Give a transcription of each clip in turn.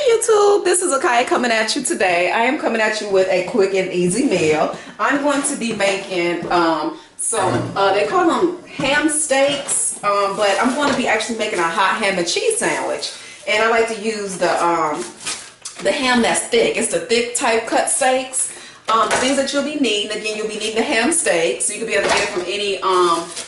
YouTube, this is Akai coming at you today. I am coming at you with a quick and easy meal. I'm going to be making they call them ham steaks, but I'm going to be actually making a hot ham and cheese sandwich. And I like to use the ham that's thick. It's the thick type cut steaks. The things that you'll be needing, again, you'll be needing the ham steak, so you can be able to get it from any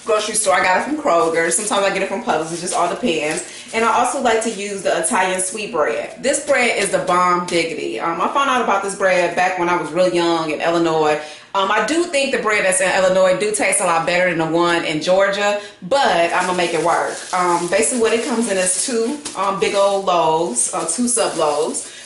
grocery store. I got it from Kroger. Sometimes I get it from Publix. It just all depends. And I also like to use the Italian sweet bread. This bread is the bomb diggity. I found out about this bread back when I was real young in Illinois. I do think the bread that's in Illinois do taste a lot better than the one in Georgia, but I'm gonna make it work. Basically what it comes in is two big old loaves, two sub loaves.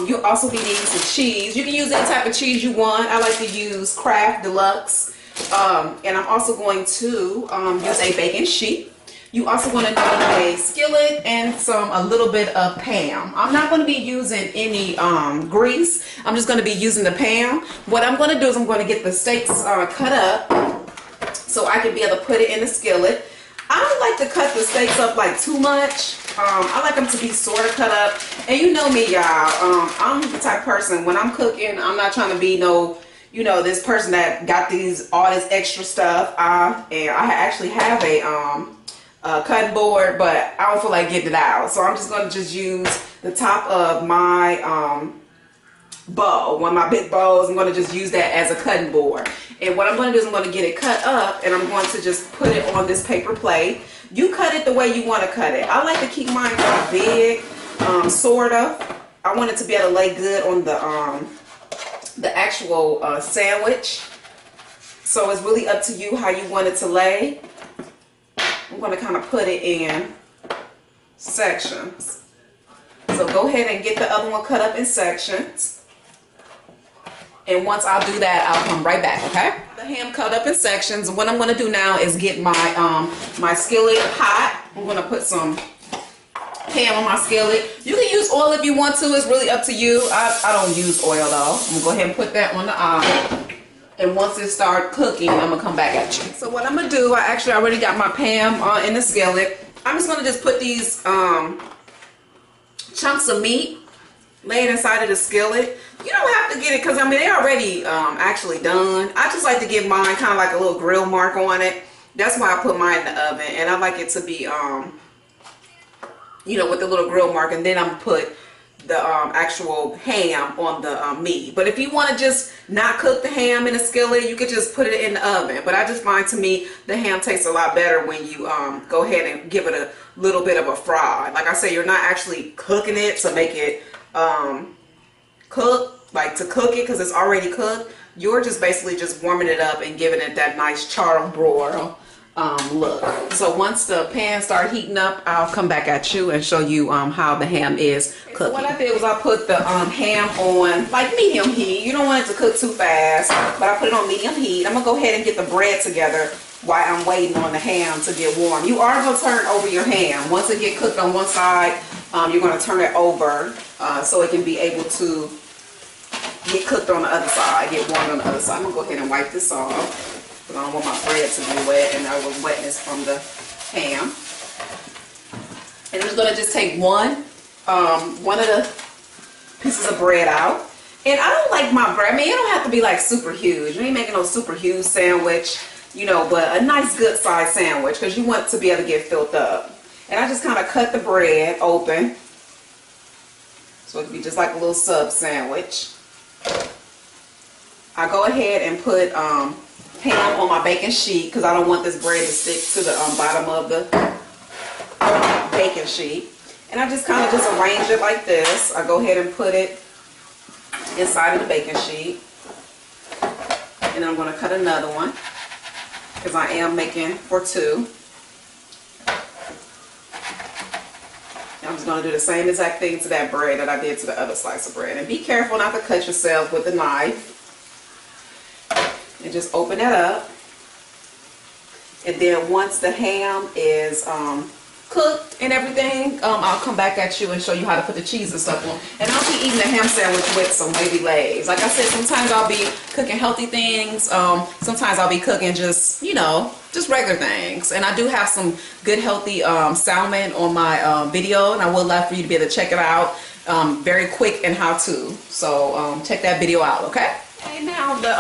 You'll also be needing some cheese. You can use any type of cheese you want. I like to use Kraft Deluxe. And I'm also going to use a bacon sheet. You also want to need a skillet and a little bit of Pam. I'm not going to be using any grease. I'm just going to be using the Pam. What I'm going to do is I'm going to get the steaks cut up so I can be able to put it in the skillet. I don't like to cut the steaks up like too much. I like them to be sort of cut up. And you know me, y'all. I'm the type of person, when I'm cooking, I'm not trying to be this person that got all this extra stuff. And I actually have a cutting board, but I don't feel like getting it out. So I'm just going to just use the top of my bowl, one of my big bowls. I'm going to just use that as a cutting board. And what I'm going to do is I'm going to get it cut up, and I'm going to just put it on this paper plate. You cut it the way you want to cut it. I like to keep mine kind of big, sort of. I want it to be able to lay good on the actual sandwich. So it's really up to you how you want it to lay. I'm going to kind of put it in sections. So go ahead and get the other one cut up in sections. And once I do that, I'll come right back, okay? The ham cut up in sections. What I'm going to do now is get my my skillet hot. I'm going to put some ham on my skillet. You can use oil if you want to. It's really up to you. I don't use oil though. I'm going to go ahead and put that on the iron. And once it starts cooking, I'm going to come back at you. So what I'm going to do, I actually already got my Pam in the skillet. I'm just going to just put these chunks of meat, lay it inside of the skillet. You don't have to get it because I mean they're already actually done. I just like to give mine kind of like a little grill mark on it. That's why I put mine in the oven, and I like it to be with the little grill mark, and then I'm gonna put the actual ham on the meat. But if you want to just not cook the ham in a skillet, you could just put it in the oven. But I just find, to me, the ham tastes a lot better when you go ahead and give it a little bit of a fry. Like I say, you're not actually cooking it to make it to cook it because it's already cooked. You're just basically just warming it up and giving it that nice charbroil look. So once the pan start heating up, I'll come back at you and show you how the ham is cooking. So what I did was I put the ham on like medium heat. You don't want it to cook too fast, but I put it on medium heat. I'm gonna go ahead and get the bread together while I'm waiting on the ham to get warm. You are gonna turn over your ham. Once it get cooked on one side, you're gonna turn it over so it can be able to get cooked on the other side, get warmed on the other side. I'm gonna go ahead and wipe this off because I don't want my bread to be wet and there was wetness from the ham. And I'm just gonna just take one of the pieces of bread out. And I don't like my bread. I mean, it don't have to be like super huge. You ain't making no super huge sandwich, but a nice good size sandwich because you want to be able to get filled up. And I just kind of cut the bread open so it can be just like a little sub sandwich. I go ahead and put ham on my baking sheet because I don't want this bread to stick to the bottom of the baking sheet. And I just kind of just arrange it like this. I go ahead and put it inside of the baking sheet. And I'm going to cut another one because I am making for two. I'm just going to do the same exact thing to that bread that I did to the other slice of bread. And be careful not to cut yourself with the knife. And just open that up. And then once the ham is cooked and everything, I'll come back at you and show you how to put the cheese and stuff on. And I'll be eating the ham sandwich with some wavy legs. Like I said, sometimes I'll be cooking healthy things. Sometimes I'll be cooking just, just regular things. And I do have some good healthy salmon on my video, and I would love for you to be able to check it out. Very quick and how to. So check that video out, okay? Okay, now the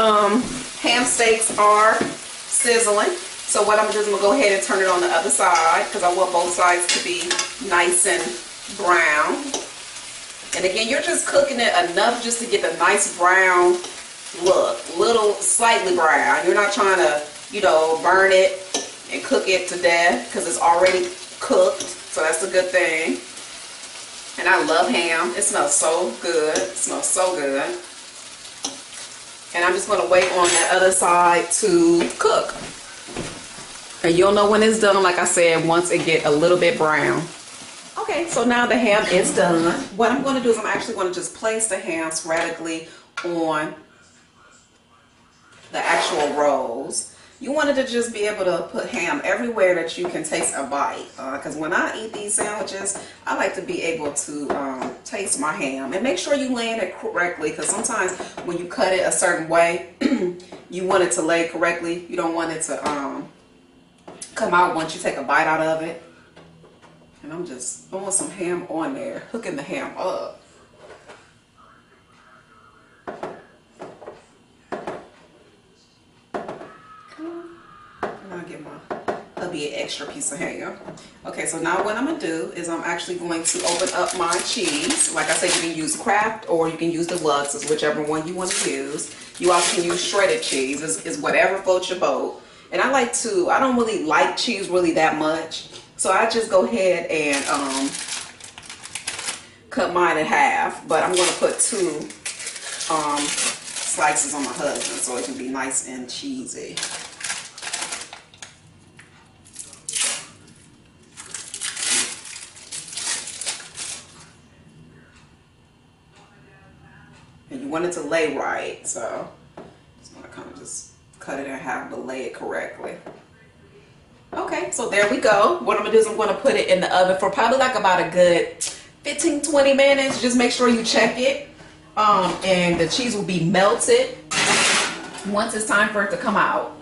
ham steaks are sizzling. So what I'm gonna do is I'm gonna go ahead and turn it on the other side because I want both sides to be nice and brown. And again, you're just cooking it enough just to get the nice brown look, little slightly brown. You're not trying to, you know, burn it and cook it to death because it's already cooked. So that's a good thing. And I love ham. It smells so good. It smells so good. And I'm just going to wait on the other side to cook. And you'll know when it's done, like I said, once it get a little bit brown. Okay, so now the ham is done. What I'm going to do is I'm actually going to just place the ham sporadically on the actual rolls. You wanted to just be able to put ham everywhere that you can taste a bite. Because when I eat these sandwiches, I like to be able to taste my ham. And make sure you land it correctly, because sometimes when you cut it a certain way, you want it to lay correctly. You don't want it to come out once you take a bite out of it. And I'm just throwing some ham on there, hooking the ham up. That'll be an extra piece of ham. Okay, so now what I'm gonna do is I'm actually going to open up my cheese. Like I said, you can use Kraft or you can use the Lux's, whichever one you want to use. You also can use shredded cheese. It's whatever floats your boat. And I don't really like cheese really that much, so I just go ahead and cut mine in half. But I'm gonna put 2 slices on my husband so it can be nice and cheesy. And you want it to lay right, so I'm just gonna kind of just cut it in half but lay it correctly. Okay, so there we go. What I'm gonna do is I'm gonna put it in the oven for probably like about a good 15-20 minutes. Just make sure you check it. And the cheese will be melted once it's time for it to come out.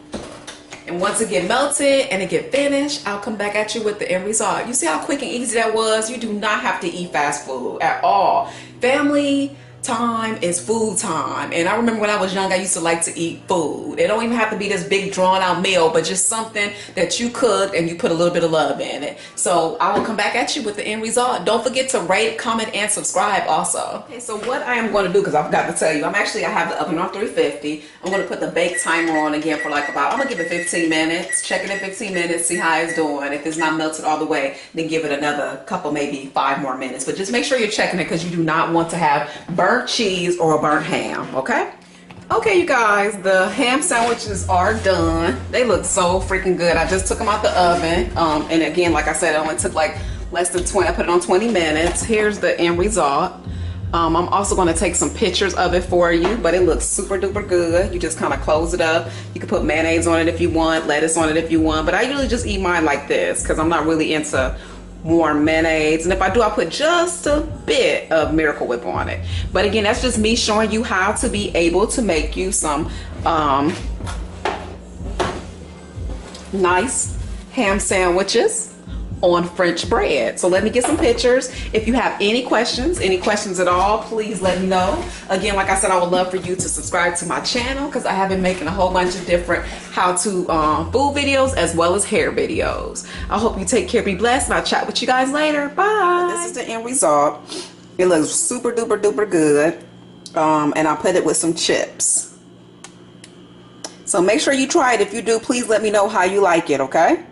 And once it get melted and it get finished, I'll come back at you with the end result. You see how quick and easy that was? You do not have to eat fast food at all. Family time is food time. And I remember when I was young, I used to like to eat food. It don't even have to be this big drawn out meal, but just something that you cooked and you put a little bit of love in it. So I will come back at you with the end result. Don't forget to rate, comment, and subscribe also. Okay, so what I am going to do, because I forgot to tell you, I have the oven on 350. I'm going to put the bake timer on again for like I'm going to give it 15 minutes. Check it in 15 minutes, see how it's doing. If it's not melted all the way, then give it another couple, maybe 5 more minutes. But just make sure you're checking it, because you do not want to have burnt cheese or a burnt ham, okay? Okay, you guys, the ham sandwiches are done. They look so freaking good. I just took them out the oven. And again, like I said, it only took like less than 20. I put it on 20 minutes. Here's the end result. I'm also going to take some pictures of it for you, but it looks super duper good. You just kind of close it up. You can put mayonnaise on it if you want, lettuce on it if you want, but I usually just eat mine like this because I'm not really into warm mayonnaise, and if I do, I put just a bit of Miracle Whip on it. But again, that's just me showing you how to be able to make you some nice ham sandwiches on French bread. So let me get some pictures. If you have any questions at all, please let me know. Again, like I said, I would love for you to subscribe to my channel, because I have been making a whole bunch of different how-to food videos as well as hair videos. I hope you take care, be blessed, and I'll chat with you guys later. Bye. This is the end result. It looks super duper duper good. And I put it with some chips. So make sure you try it. If you do, please let me know how you like it, okay?